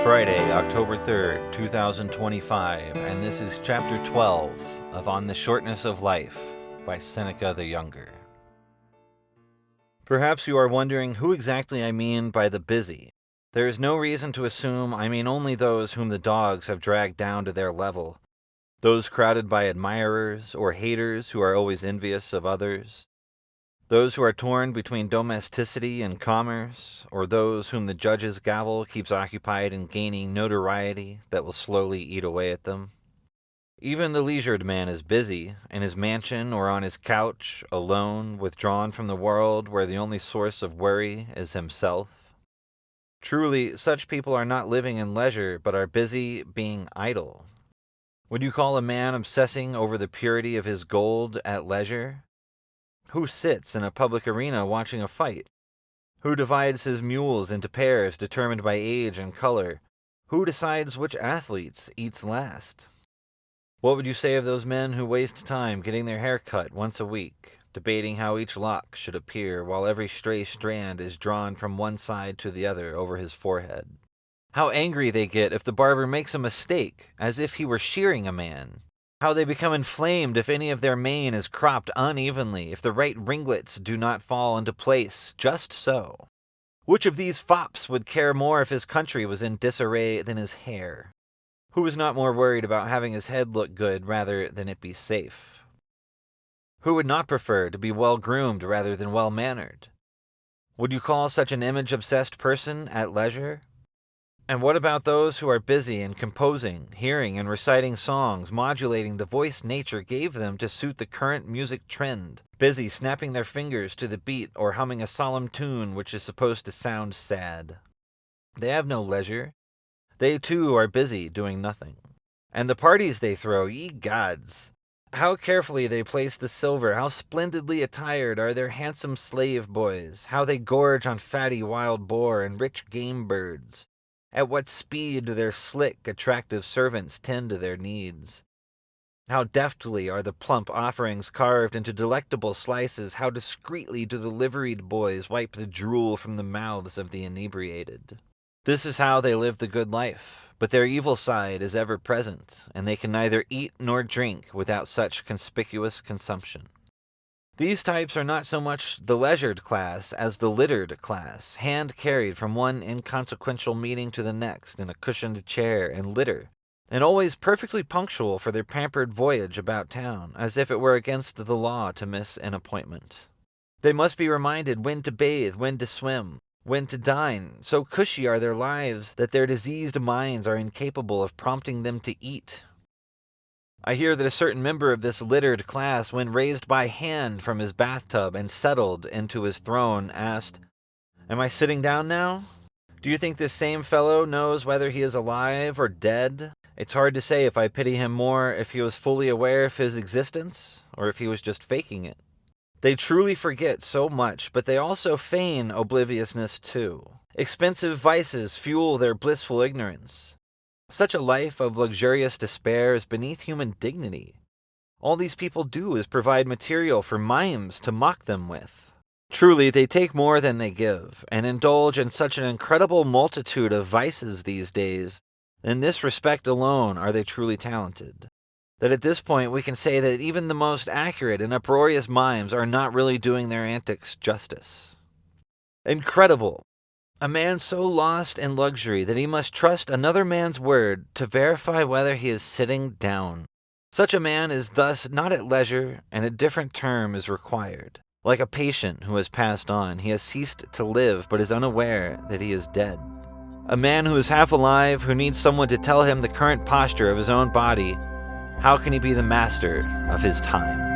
Friday, October 3rd, 2025, and this is Chapter 12 of On the Shortness of Life by Seneca the Younger. Perhaps you are wondering who exactly I mean by the busy. There is no reason to assume I mean only those whom the dogs have dragged down to their level, those crowded by admirers or haters who are always envious of others, those who are torn between domesticity and commerce, or those whom the judge's gavel keeps occupied in gaining notoriety that will slowly eat away at them. Even the leisured man is busy, in his mansion or on his couch, alone, withdrawn from the world where the only source of worry is himself. Truly, such people are not living in leisure, but are busy being idle. Would you call a man obsessing over the purity of his gold at leisure? Who sits in a public arena watching a fight? Who divides his mules into pairs determined by age and color? Who decides which athletes eats last? What would you say of those men who waste time getting their hair cut once a week, debating how each lock should appear while every stray strand is drawn from one side to the other over his forehead? How angry they get if the barber makes a mistake, as if he were shearing a man. How they become inflamed if any of their mane is cropped unevenly, if the right ringlets do not fall into place just so. Which of these fops would care more if his country was in disarray than his hair? Who is not more worried about having his head look good rather than it be safe? Who would not prefer to be well-groomed rather than well-mannered? Would you call such an image-obsessed person at leisure? And what about those who are busy in composing, hearing, and reciting songs, modulating the voice nature gave them to suit the current music trend, busy snapping their fingers to the beat or humming a solemn tune which is supposed to sound sad? They have no leisure. They too are busy doing nothing. And the parties they throw, ye gods! How carefully they place the silver, how splendidly attired are their handsome slave boys, how they gorge on fatty wild boar and rich game birds. At what speed do their slick, attractive servants tend to their needs? How deftly are the plump offerings carved into delectable slices, how discreetly do the liveried boys wipe the drool from the mouths of the inebriated. This is how they live the good life, but their evil side is ever present, and they can neither eat nor drink without such conspicuous consumption. These types are not so much the leisured class as the littered class, hand-carried from one inconsequential meeting to the next in a cushioned chair and litter, and always perfectly punctual for their pampered voyage about town, as if it were against the law to miss an appointment. They must be reminded when to bathe, when to swim, when to dine. So cushy are their lives that their diseased minds are incapable of prompting them to eat. I hear that a certain member of this littered class, when raised by hand from his bathtub and settled into his throne, asked, "Am I sitting down now?" Do you think this same fellow knows whether he is alive or dead? It's hard to say if I pity him more if he was fully aware of his existence, or if he was just faking it. They truly forget so much, but they also feign obliviousness too. Expensive vices fuel their blissful ignorance. Such a life of luxurious despair is beneath human dignity. All these people do is provide material for mimes to mock them with. Truly, they take more than they give, and indulge in such an incredible multitude of vices these days. In this respect alone are they truly talented, that at this point we can say that even the most accurate and uproarious mimes are not really doing their antics justice. Incredible! A man so lost in luxury that he must trust another man's word to verify whether he is sitting down. Such a man is thus not at leisure, and a different term is required. Like a patient who has passed on, he has ceased to live but is unaware that he is dead. A man who is half alive, who needs someone to tell him the current posture of his own body, how can he be the master of his time?